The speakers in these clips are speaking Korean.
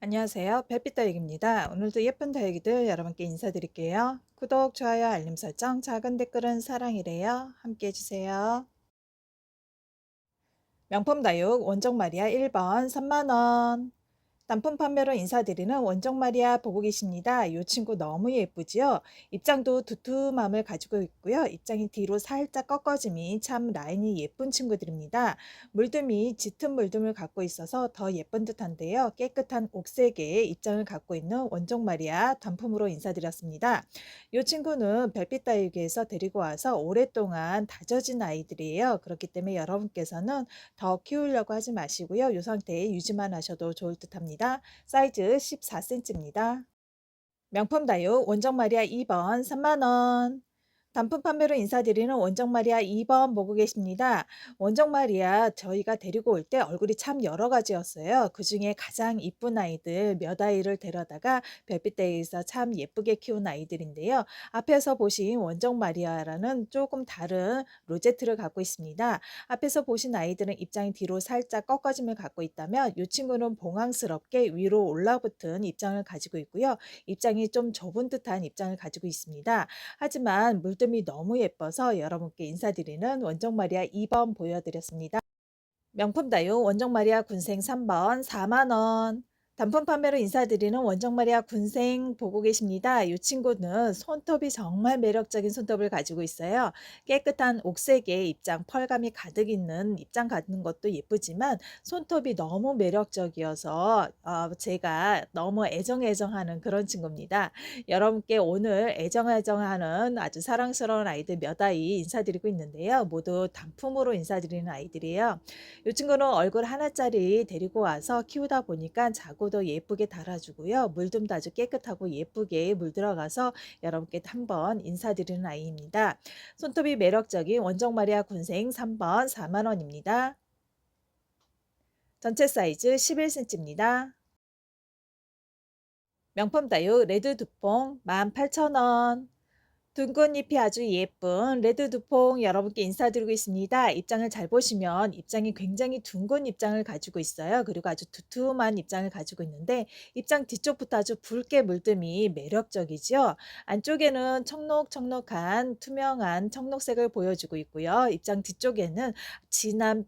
안녕하세요. 별빛 다육입니다. 오늘도 예쁜 다육이들 여러분께 인사드릴게요. 구독, 좋아요, 알림 설정, 작은 댓글은 사랑이래요. 함께 해주세요. 명품 다육 원정 마리아 1번 3만원. 단품 판매로 인사드리는 원정 마리아 보고 계십니다. 이 친구 너무 예쁘지요? 입장도 두툼함을 가지고 있고요. 입장이 뒤로 살짝 꺾어짐이 참 라인이 예쁜 친구들입니다. 물듬이 짙은 물듬을 갖고 있어서 더 예쁜 듯한데요. 깨끗한 옥색의 입장을 갖고 있는 원정 마리아 단품으로 인사드렸습니다. 이 친구는 별빛 다육에서 데리고 와서 오랫동안 다져진 아이들이에요. 그렇기 때문에 여러분께서는 더 키우려고 하지 마시고요. 이 상태에 유지만 하셔도 좋을 듯합니다. 사이즈 14cm입니다. 명품 다육 원정 마리아 2번 3만원. 단품 판매로 인사드리는 원정 마리아 2번 보고 계십니다. 원정 마리아 저희가 데리고 올 때 얼굴이 참 여러 가지였어요. 그중에 가장 이쁜 아이들 몇 아이를 데려다가 별빛대에서 참 예쁘게 키운 아이들인데요. 앞에서 보신 원정 마리아라는 조금 다른 로제트를 갖고 있습니다. 앞에서 보신 아이들은 입장이 뒤로 살짝 꺾어짐을 갖고 있다면 이 친구는 봉황스럽게 위로 올라붙은 입장을 가지고 있고요. 입장이 좀 좁은 듯한 입장을 가지고 있습니다. 하지만 물듬이 너무 예뻐서 여러분께 인사드리는 원정 마리아 2번 보여드렸습니다. 명품 다육 원정 마리아 군생 3번 4만원. 단품 판매로 인사드리는 원정 마리아 군생 보고 계십니다. 이 친구는 손톱이 정말 매력적인 손톱을 가지고 있어요. 깨끗한 옥색의 입장, 펄감이 가득 있는 입장 갖는 것도 예쁘지만 손톱이 너무 매력적이어서 제가 너무 애정하는 그런 친구입니다. 여러분께 오늘 애정하는 아주 사랑스러운 아이들 몇 아이 인사드리고 있는데요. 모두 단품으로 인사드리는 아이들이에요. 이 친구는 얼굴 하나짜리 데리고 와서 키우다 보니까 자고도 예쁘게 달아주고요. 물듬도 아주 깨끗하고 예쁘게 물들어가서 여러분께 한번 인사드리는 아이입니다. 손톱이 매력적인 원정 마리아 군생 3번 4만원입니다. 전체 사이즈 11cm입니다. 명품 다육 레드 두퐁 18,000원. 둥근 잎이 아주 예쁜 레드 두퐁 여러분께 인사드리고 있습니다. 입장을 잘 보시면 입장이 굉장히 둥근 입장을 가지고 있어요. 그리고 아주 두툼한 입장을 가지고 있는데 입장 뒤쪽부터 아주 붉게 물듬이 매력적이죠. 안쪽에는 청록청록한 투명한 청록색을 보여주고 있고요. 입장 뒤쪽에는 진한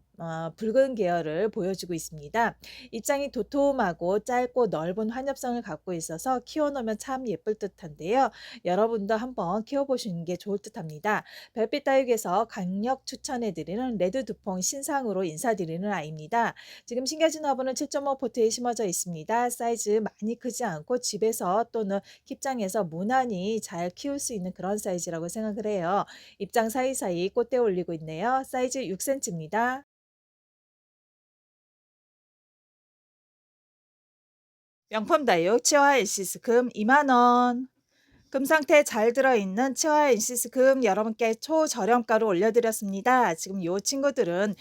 붉은 계열을 보여주고 있습니다. 입장이 도톰하고 짧고 넓은 환엽성을 갖고 있어서 키워놓으면 참 예쁠 듯한데요. 여러분도 한번 키워보시는 게 좋을 듯합니다. 별빛 다육에서 강력 추천해드리는 레드 두퐁 신상으로 인사드리는 아이입니다. 지금 심겨진 화분은 7.5 포트에 심어져 있습니다. 사이즈 많이 크지 않고 집에서 또는 킵장에서 무난히 잘 키울 수 있는 그런 사이즈라고 생각을 해요. 입장 사이사이 꽃대 올리고 있네요. 사이즈 6cm입니다. 명품 다육 치와 일시스금 2만원. 금 상태 잘 들어있는 치와 인시스금 여러분께 초저렴가로 올려드렸습니다. 지금 이 친구들은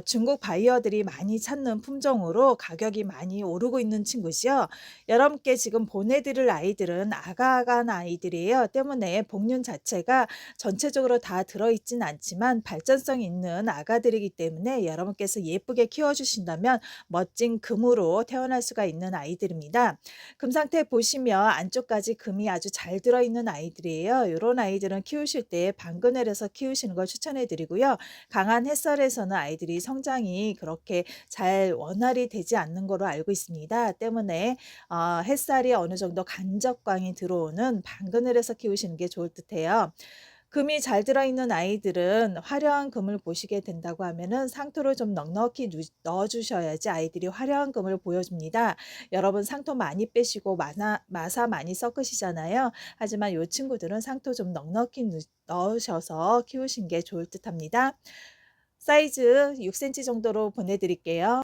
중국 바이어들이 많이 찾는 품종으로 가격이 많이 오르고 있는 친구죠. 여러분께 지금 보내드릴 아이들은 아가아가한 아이들이에요. 때문에 복륜 자체가 전체적으로 다 들어있진 않지만 발전성 있는 아가들이기 때문에 여러분께서 예쁘게 키워주신다면 멋진 금으로 태어날 수가 있는 아이들입니다. 금 상태 보시면 안쪽까지 금이 아주 잘 들어있는 아이들이에요. 이런 아이들은 키우실 때 방그늘에서 키우시는 걸 추천해 드리고요. 강한 햇살에서는 아이들이 성장이 그렇게 잘 원활히 되지 않는 거로 알고 있습니다. 때문에 햇살이 어느 정도 간접광이 들어오는 방그늘에서 키우시는 게 좋을 듯해요. 금이 잘 들어있는 아이들은 화려한 금을 보시게 된다고 하면은 상토를 좀 넉넉히 넣어 주셔야지 아이들이 화려한 금을 보여줍니다. 여러분 상토 많이 빼시고 마사 많이 섞으시잖아요. 하지만 이 친구들은 상토 좀 넉넉히 넣으셔서 키우신 게 좋을 듯합니다. 사이즈 6cm 정도로 보내드릴게요.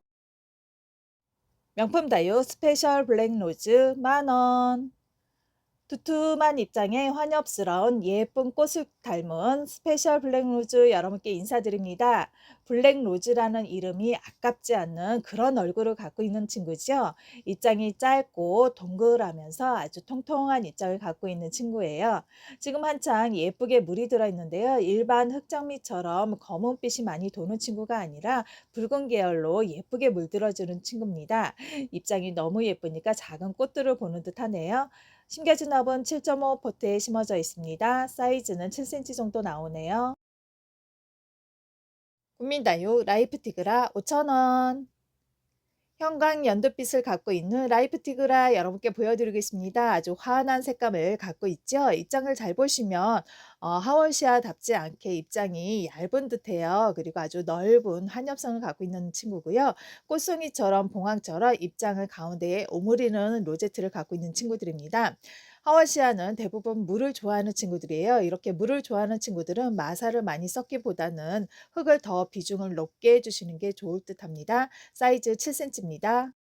명품 다육 스페셜 블랙 로즈 10,000원. 두툼한 입장에 환엽스러운 예쁜 꽃을 닮은 스페셜 블랙로즈 여러분께 인사드립니다. 블랙로즈라는 이름이 아깝지 않는 그런 얼굴을 갖고 있는 친구죠. 입장이 짧고 동글하면서 아주 통통한 입장을 갖고 있는 친구예요. 지금 한창 예쁘게 물이 들어있는데요. 일반 흑장미처럼 검은빛이 많이 도는 친구가 아니라 붉은 계열로 예쁘게 물들어주는 친구입니다. 입장이 너무 예쁘니까 작은 꽃들을 보는 듯 하네요. 심겨진 납은 7.5 포트에 심어져 있습니다. 사이즈는 7cm 정도 나오네요. 국민다육 라이프티그라 5,000원. 형광 연두빛을 갖고 있는 라이프티그라 여러분께 보여드리겠습니다. 아주 환한 색감을 갖고 있죠. 입장을 잘 보시면 하원시아답지 않게 입장이 얇은 듯해요. 그리고 아주 넓은 한엽성을 갖고 있는 친구고요. 꽃송이처럼 봉황처럼 입장을 가운데에 오므리는 로제트를 갖고 있는 친구들입니다. 하와시아는 대부분 물을 좋아하는 친구들이에요. 이렇게 물을 좋아하는 친구들은 마사를 많이 썼기보다는 흙을 더 비중을 높게 해주시는 게 좋을 듯합니다. 사이즈 7cm입니다.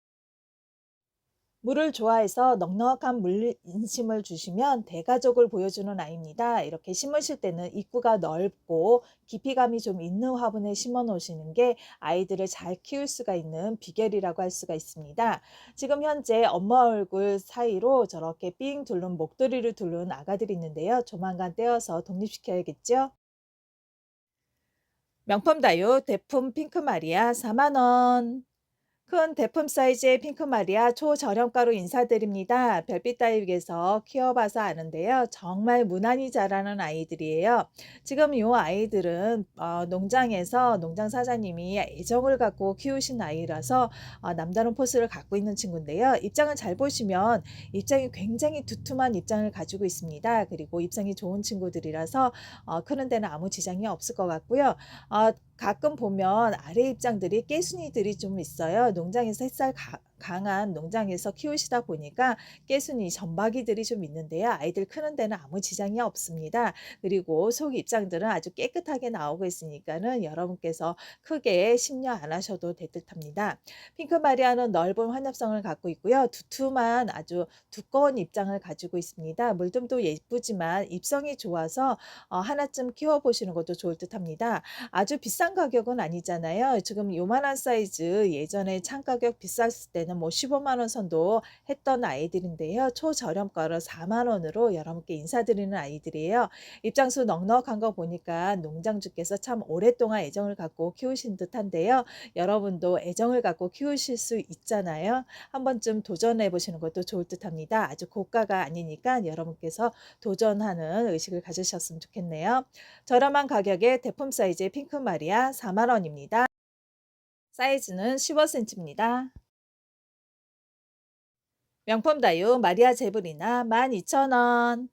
물을 좋아해서 넉넉한 물 인심을 주시면 대가족을 보여주는 아이입니다. 이렇게 심으실 때는 입구가 넓고 깊이감이 좀 있는 화분에 심어 놓으시는 게 아이들을 잘 키울 수가 있는 비결이라고 할 수가 있습니다. 지금 현재 엄마 얼굴 사이로 저렇게 삥 둘른 목도리를 두른 아가들이 있는데요. 조만간 떼어서 독립시켜야겠죠? 명품 다육 대품 핑크 마리아 4만 원. 큰 대품 사이즈의 핑크 마리아 초저렴가로 인사드립니다. 별빛 다육에서 키워봐서 아는데요. 정말 무난히 자라는 아이들이에요. 지금 이 아이들은 농장에서 농장 사장님이 애정을 갖고 키우신 아이라서 남다른 포스를 갖고 있는 친구인데요. 입장을 잘 보시면 입장이 굉장히 두툼한 입장을 가지고 있습니다. 그리고 입장이 좋은 친구들이라서 크는 데는 아무 지장이 없을 것 같고요. 가끔 보면 아래 입장들이 깨순이들이 좀 있어요. 농장에서 햇살 강한 농장에서 키우시다 보니까 깨순이 점박이들이 좀 있는데요. 아이들 크는 데는 아무 지장이 없습니다. 그리고 속 입장들은 아주 깨끗하게 나오고 있으니까는 여러분께서 크게 심려 안 하셔도 될 듯합니다. 핑크 마리아는 넓은 환엽성을 갖고 있고요. 두툼한 아주 두꺼운 입장을 가지고 있습니다. 물듬도 예쁘지만 입성이 좋아서 하나쯤 키워보시는 것도 좋을 듯합니다. 아주 비싼 가격은 아니잖아요. 지금 요만한 사이즈 예전에 창가격 비쌌을 때는 뭐 15만 원 선도 했던 아이들인데요. 초저렴가로 4만 원으로 여러분께 인사드리는 아이들이에요. 입장수 넉넉한 거 보니까 농장주께서 참 오랫동안 애정을 갖고 키우신 듯한데요. 여러분도 애정을 갖고 키우실 수 있잖아요. 한 번쯤 도전해 보시는 것도 좋을 듯합니다. 아주 고가가 아니니까 여러분께서 도전하는 의식을 가지셨으면 좋겠네요. 저렴한 가격에 대품 사이즈의 핑크 마리아 4만 원입니다. 사이즈는 15cm입니다. 명품 다육 마리아 제브리나 12,000원.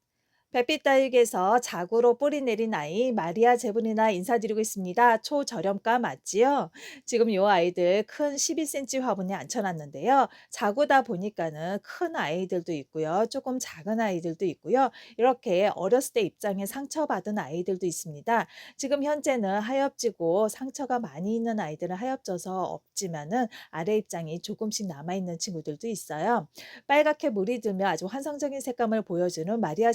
별빛 다육에서 자구로 뿌리 내린 아이 마리아 제브리나 인사드리고 있습니다. 초저렴가 맞지요? 지금 요 아이들 큰 12cm 화분에 앉혀놨는데요. 자구다 보니까는 큰 아이들도 있고요. 조금 작은 아이들도 있고요. 이렇게 어렸을 때 입장에 상처받은 아이들도 있습니다. 지금 현재는 하엽지고 상처가 많이 있는 아이들은 하엽져서 없지만은 아래 입장이 조금씩 남아있는 친구들도 있어요. 빨갛게 물이 들며 아주 환상적인 색감을 보여주는 마리아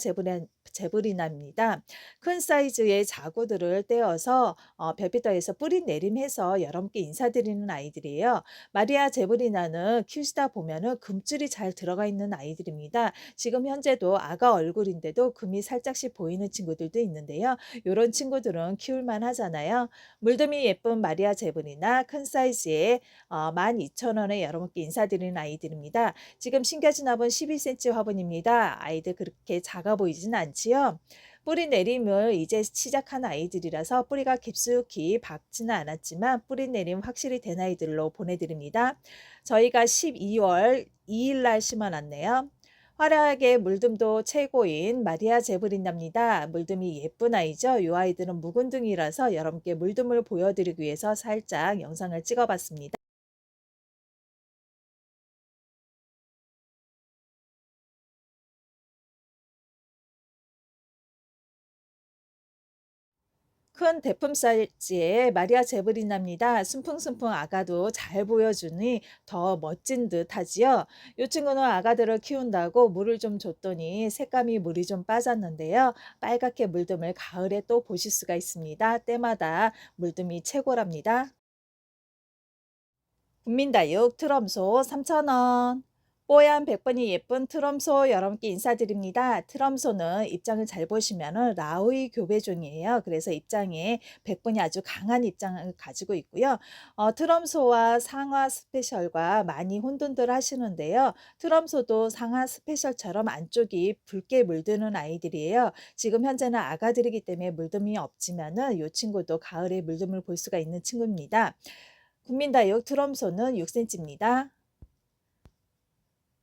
제브리나입니다. 큰 사이즈의 자구들을 떼어서 별빛더에서 뿌리 내림해서 여러분께 인사드리는 아이들이에요. 마리아 제브리나는 키우시다 보면은 금줄이 잘 들어가 있는 아이들입니다. 지금 현재도 아가 얼굴인데도 금이 살짝씩 보이는 친구들도 있는데요. 이런 친구들은 키울만 하잖아요. 물듬이 예쁜 마리아 제브리나 큰 사이즈의 12,000원에 여러분께 인사드리는 아이들입니다. 지금 신겨진 화분 12cm 화분입니다. 아이들 그렇게 작아 보이진 않지요? 뿌리 내림을 이제 시작한 아이들이라서 뿌리가 깊숙이 박지는 않았지만 뿌리 내림 확실히 된 아이들로 보내드립니다. 저희가 12월 2일 날 심어놨네요. 화려하게 물듬도 최고인 마리아 제브린납니다. 물듬이 예쁜 아이죠. 이 아이들은 묵은둥이라서 여러분께 물듬을 보여드리기 위해서 살짝 영상을 찍어봤습니다. 큰 대품 사이즈의 마리아 제브리나입니다. 순풍순풍 아가도 잘 보여주니 더 멋진 듯 하지요. 이 친구는 아가들을 키운다고 물을 좀 줬더니 색감이 물이 좀 빠졌는데요. 빨갛게 물듦을 가을에 또 보실 수가 있습니다. 때마다 물듦이 최고랍니다. 국민다육 트럼소 3,000원. 뽀얀 백번이 예쁜 트럼소 여러분께 인사드립니다. 트럼소는 입장을 잘 보시면은 라우이 교배종이에요. 그래서 입장에 백번이 아주 강한 입장을 가지고 있고요. 트럼소와 상하 스페셜과 많이 혼돈들 하시는데요. 트럼소도 상하 스페셜처럼 안쪽이 붉게 물드는 아이들이에요. 지금 현재는 아가들이기 때문에 물듬이 없지만은 이 친구도 가을에 물듬을 볼 수가 있는 친구입니다. 국민다육 트럼소는 6cm입니다.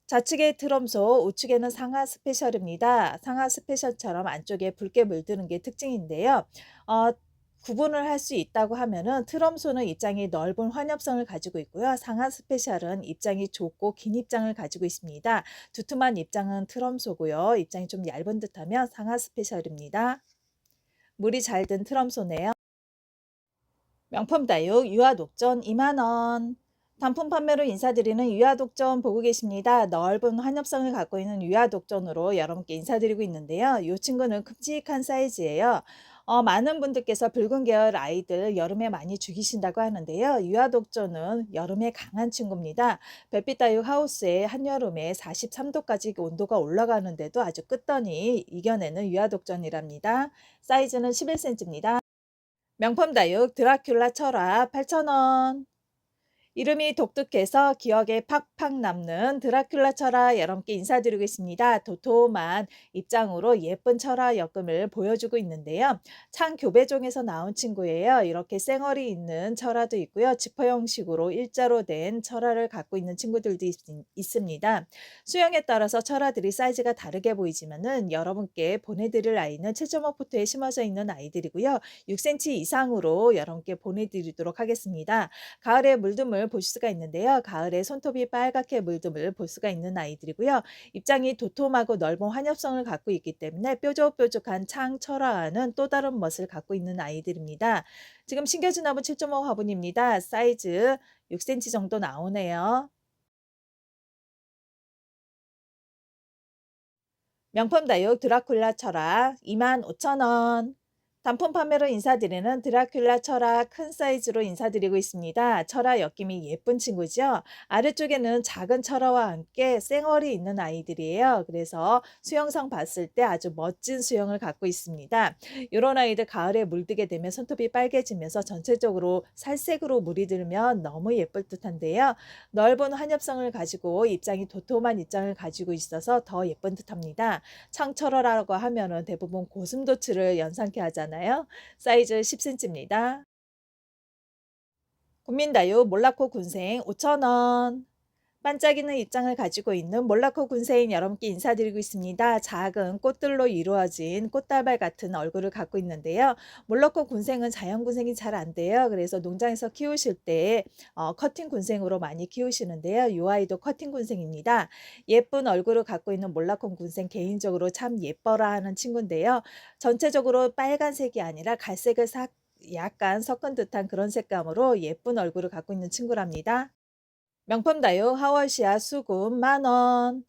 좌측에 트럼소, 우측에는 상하 스페셜입니다. 상하 스페셜처럼 안쪽에 붉게 물드는 게 특징인데요. 어, 구분을 할 수 있다고 하면은 트럼소는 입장이 넓은 환엽성을 가지고 있고요. 상하 스페셜은 입장이 좁고 긴 입장을 가지고 있습니다. 두툼한 입장은 트럼소고요. 입장이 좀 얇은 듯하면 상하 스페셜입니다. 물이 잘 든 트럼소네요. 명품 다육 유아독전 2만 원. 단품 판매로 인사드리는 유아독전 보고 계십니다. 넓은 환엽성을 갖고 있는 유아독전으로 여러분께 인사드리고 있는데요. 이 친구는 큼직한 사이즈예요. 많은 분들께서 붉은 계열 아이들 여름에 많이 죽이신다고 하는데요. 유아독전은 여름에 강한 친구입니다. 별빛 다육 하우스에 한여름에 43도까지 온도가 올라가는데도 아주 끝더니 이겨내는 유아독전이랍니다. 사이즈는 11cm입니다. 명품 다육 드라큘라 철화 8,000원. 이름이 독특해서 기억에 팍팍 남는 드라큘라 철화 여러분께 인사드리고 있습니다. 도톰한 입장으로 예쁜 철화 엮음을 보여주고 있는데요. 창 교배종에서 나온 친구예요. 이렇게 쌩얼이 있는 철화도 있고요. 지퍼 형식으로 일자로 된 철화를 갖고 있는 친구들도 있습니다. 수영에 따라서 철화들이 사이즈가 다르게 보이지만은 여러분께 보내드릴 아이는 7.5포트에 심어져 있는 아이들이고요. 6cm 이상으로 여러분께 보내드리도록 하겠습니다. 가을에 물듬을 보실 수가 있는데요. 가을에 손톱이 빨갛게 물듬을 볼 수가 있는 아이들이고요. 입장이 도톰하고 넓은 환엽성을 갖고 있기 때문에 뾰족뾰족한 창 철화와는 또 다른 멋을 갖고 있는 아이들입니다. 지금 신겨진 화분 7.5 화분입니다. 사이즈 6cm 정도 나오네요. 명품 다육 드라큘라 철학 25,000원. 단품 판매로 인사드리는 드라큘라 철학 큰 사이즈로 인사드리고 있습니다. 철화 엮임이 예쁜 친구죠. 아래쪽에는 작은 철화와 함께 쌩얼이 있는 아이들이에요. 그래서 수영상 봤을 때 아주 멋진 수영을 갖고 있습니다. 이런 아이들 가을에 물들게 되면 손톱이 빨개지면서 전체적으로 살색으로 물이 들면 너무 예쁠 듯한데요. 넓은 환엽성을 가지고 입장이 도톰한 입장을 가지고 있어서 더 예쁜 듯합니다. 창철어라고 하면은 대부분 고슴도치를 연상케 하잖아요. 사이즈 10cm입니다. 국민다육 몰라코 군생 5,000원. 반짝이는 입장을 가지고 있는 몰라코 군생인 여러분께 인사드리고 있습니다. 작은 꽃들로 이루어진 꽃다발 같은 얼굴을 갖고 있는데요. 몰라코 군생은 자연 군생이 잘 안 돼요. 그래서 농장에서 키우실 때 커팅 군생으로 많이 키우시는데요. 이 아이도 커팅 군생입니다. 예쁜 얼굴을 갖고 있는 몰라코 군생 개인적으로 참 예뻐라 하는 친구인데요. 전체적으로 빨간색이 아니라 갈색을 약간 섞은 듯한 그런 색감으로 예쁜 얼굴을 갖고 있는 친구랍니다. 명품 다육 하워시아 수금 10,000원.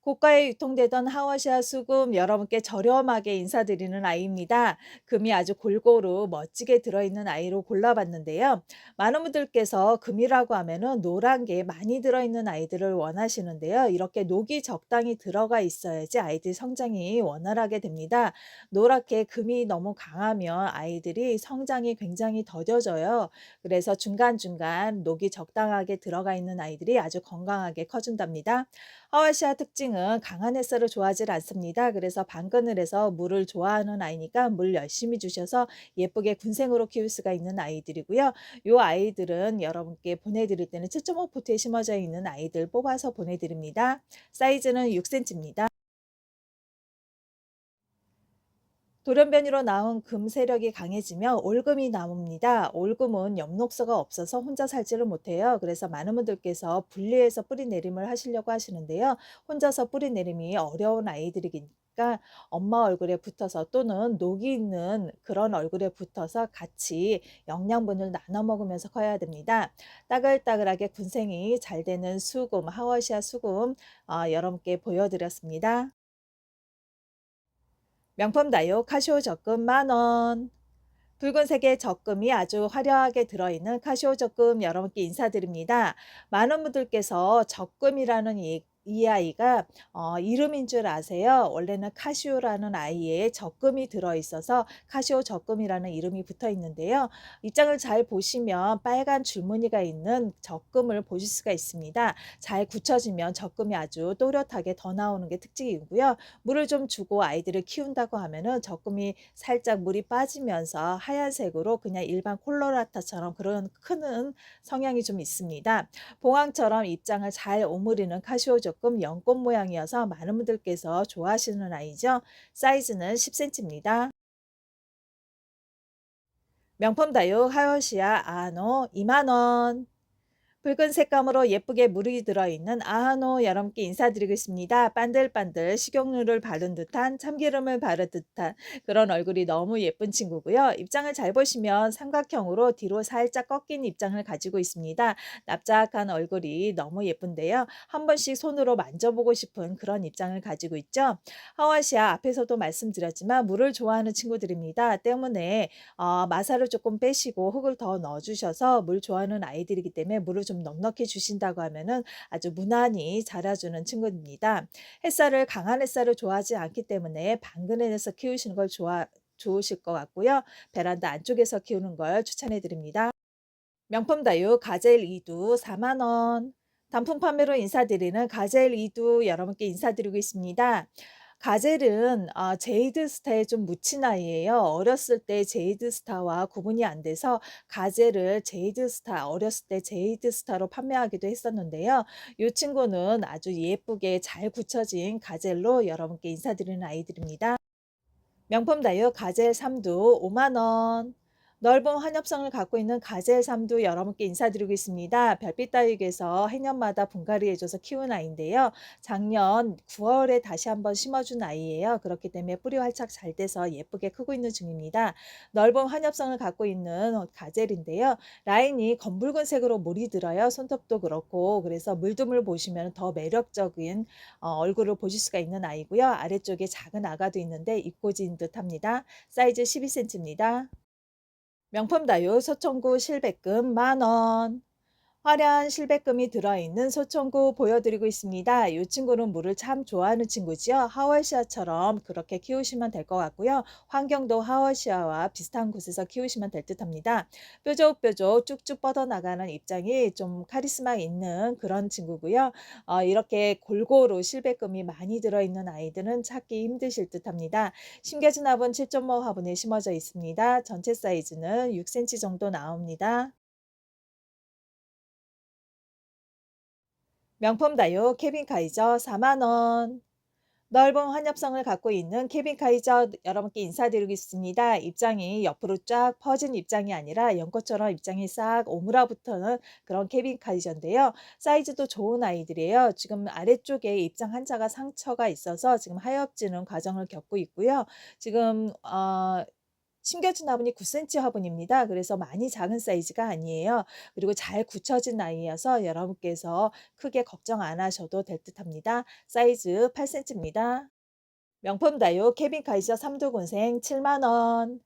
고가에 유통되던 하워시아 수금 여러분께 저렴하게 인사드리는 아이입니다. 금이 아주 골고루 멋지게 들어있는 아이로 골라봤는데요. 많은 분들께서 금이라고 하면은 노란 게 많이 들어있는 아이들을 원하시는데요. 이렇게 녹이 적당히 들어가 있어야지 아이들 성장이 원활하게 됩니다. 노랗게 금이 너무 강하면 아이들이 성장이 굉장히 더뎌져요. 그래서 중간중간 녹이 적당하게 들어가 있는 아이들이 아주 건강하게 커준답니다. 하와시아 특징은 강한 햇살을 좋아하지 않습니다. 그래서 방그늘에서 물을 좋아하는 아이니까 물 열심히 주셔서 예쁘게 군생으로 키울 수가 있는 아이들이고요. 이 아이들은 여러분께 보내드릴 때는 7.5포트에 심어져 있는 아이들 뽑아서 보내드립니다. 사이즈는 6cm입니다. 돌연변이로 나온 금 세력이 강해지며 올금이 나옵니다. 올금은 엽록소가 없어서 혼자 살지를 못해요. 그래서 많은 분들께서 분리해서 뿌리 내림을 하시려고 하시는데요. 혼자서 뿌리 내림이 어려운 아이들이기 있으니까 엄마 얼굴에 붙어서 또는 녹이 있는 그런 얼굴에 붙어서 같이 영양분을 나눠 먹으면서 커야 됩니다. 따글따글하게 군생이 잘 되는 수금, 하워시아 수금 여러분께 보여드렸습니다. 명품 다육 카시오 적금 만원. 붉은색의 적금이 아주 화려하게 들어있는 카시오 적금 여러분께 인사드립니다. 많은 분들께서 적금이라는 이 아이가 이름인 줄 아세요? 원래는 카시오라는 아이에 적금이 들어있어서 카시오 적금이라는 이름이 붙어 있는데요. 입장을 잘 보시면 빨간 줄무늬가 있는 적금을 보실 수가 있습니다. 잘 굳혀지면 적금이 아주 또렷하게 더 나오는 게 특징이고요. 물을 좀 주고 아이들을 키운다고 하면은 적금이 살짝 물이 빠지면서 하얀색으로 그냥 일반 콜로라타처럼 그런 크는 성향이 좀 있습니다. 봉황처럼 입장을 잘 오므리는 카시오 적금 연꽃 모양이어서 많은 분들께서 좋아하시는 아이죠. 사이즈는 10cm입니다. 명품 다육 하요시아 아노 2만원. 붉은 색감으로 예쁘게 물이 들어있는 아하노 여러분께 인사드리겠습니다. 반들반들 식용유를 바른 듯한 참기름을 바른 듯한 그런 얼굴이 너무 예쁜 친구고요. 입장을 잘 보시면 삼각형으로 뒤로 살짝 꺾인 입장을 가지고 있습니다. 납작한 얼굴이 너무 예쁜데요. 한 번씩 손으로 만져보고 싶은 그런 입장을 가지고 있죠. 하와시아 앞에서도 말씀드렸지만 물을 좋아하는 친구들입니다. 때문에 마사를 조금 빼시고 흙을 더 넣어주셔서 물 좋아하는 아이들이기 때문에 물을 좀 넉넉히 주신다고 하면은 아주 무난히 자라주는 친구입니다. 햇살을 강한 햇살을 좋아하지 않기 때문에 방근해내서 키우시는 걸 좋으실 것 같고요. 베란다 안쪽에서 키우는 걸 추천해 드립니다. 명품 다육 가젤 이두 4만원. 단품 판매로 인사드리는 가젤 이두 여러분께 인사드리고 있습니다. 가젤은 제이드 스타에 좀 묻힌 아이예요. 어렸을 때 제이드 스타와 구분이 안 돼서 가젤을 제이드 스타, 어렸을 때 제이드 스타로 판매하기도 했었는데요. 이 친구는 아주 예쁘게 잘 굳혀진 가젤로 여러분께 인사드리는 아이들입니다. 명품 다육 가젤 삼두 5만원. 넓은 환엽성을 갖고 있는 가젤 삼두 여러분께 인사드리고 있습니다. 별빛 다육에서 해년마다 분갈이 해줘서 키운 아이인데요. 작년 9월에 다시 한번 심어준 아이예요. 그렇기 때문에 뿌리 활착 잘 돼서 예쁘게 크고 있는 중입니다. 넓은 환엽성을 갖고 있는 가젤인데요. 라인이 검붉은색으로 물이 들어요. 손톱도 그렇고 그래서 물두물 보시면 더 매력적인 얼굴을 보실 수가 있는 아이고요. 아래쪽에 작은 아가도 있는데 입꼬지인 듯합니다. 사이즈 12cm입니다. 명품 다육 소청구 실백금 만원. 화려한 실백금이 들어있는 소청구 보여드리고 있습니다. 이 친구는 물을 참 좋아하는 친구지요. 하워시아처럼 그렇게 키우시면 될 것 같고요. 환경도 하워시아와 비슷한 곳에서 키우시면 될 듯합니다. 뾰족뾰족 쭉쭉 뻗어나가는 입장이 좀 카리스마 있는 그런 친구고요. 이렇게 골고루 실백금이 많이 들어있는 아이들은 찾기 힘드실 듯합니다. 심겨진 화분 7.5 화분에 심어져 있습니다. 전체 사이즈는 6cm 정도 나옵니다. 명품 다육 케빈 카이저 4만원. 넓은 환엽성을 갖고 있는 케빈 카이저 여러분께 인사드리겠습니다. 입장이 옆으로 쫙 퍼진 입장이 아니라 연꽃처럼 입장이 싹 오므라붙는 그런 케빈 카이저인데요. 사이즈도 좋은 아이들이에요. 지금 아래쪽에 입장 한자가 상처가 있어서 지금 하엽지는 과정을 겪고 있고요. 지금 심겨진 화분이 9cm 화분입니다. 그래서 많이 작은 사이즈가 아니에요. 그리고 잘 굳혀진 아이여서 여러분께서 크게 걱정 안 하셔도 될 듯합니다. 사이즈 8cm입니다. 명품 다육 케빈 카이저 삼두군생 7만원.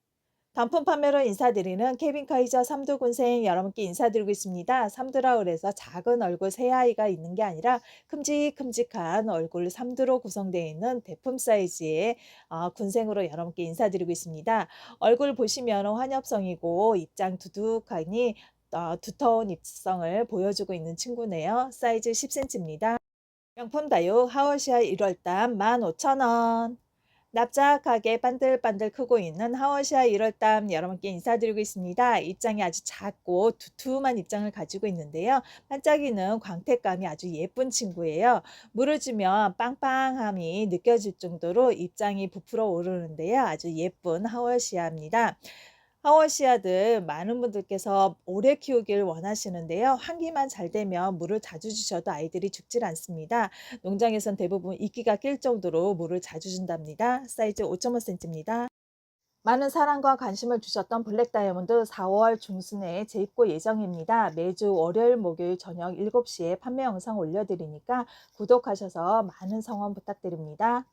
단품 판매로 인사드리는 케빈 카이저 삼두군생 여러분께 인사드리고 있습니다. 삼두라 그래서 작은 얼굴 새 아이가 있는 게 아니라 큼직큼직한 얼굴 삼두로 구성되어 있는 대품 사이즈의 군생으로 여러분께 인사드리고 있습니다. 얼굴 보시면 환엽성이고 입장 두둑하니 두터운 입성을 보여주고 있는 친구네요. 사이즈 10cm입니다. 명품 다육 하워시아 1월담 15,000원. 납작하게 반들반들 크고 있는 하워시아 1월담 여러분께 인사드리고 있습니다. 입장이 아주 작고 두툼한 입장을 가지고 있는데요. 반짝이는 광택감이 아주 예쁜 친구예요. 물을 주면 빵빵함이 느껴질 정도로 입장이 부풀어 오르는데요. 아주 예쁜 하워시아입니다. 하원씨앗을 많은 분들께서 오래 키우길 원하시는데요. 환기만 잘 되면 물을 자주 주셔도 아이들이 죽질 않습니다. 농장에선 대부분 이끼가 낄 정도로 물을 자주 준답니다. 사이즈 5.5cm입니다. 많은 사랑과 관심을 주셨던 블랙 다이아몬드 4월 중순에 재입고 예정입니다. 매주 월요일, 목요일 저녁 7시에 판매 영상 올려드리니까 구독하셔서 많은 성원 부탁드립니다.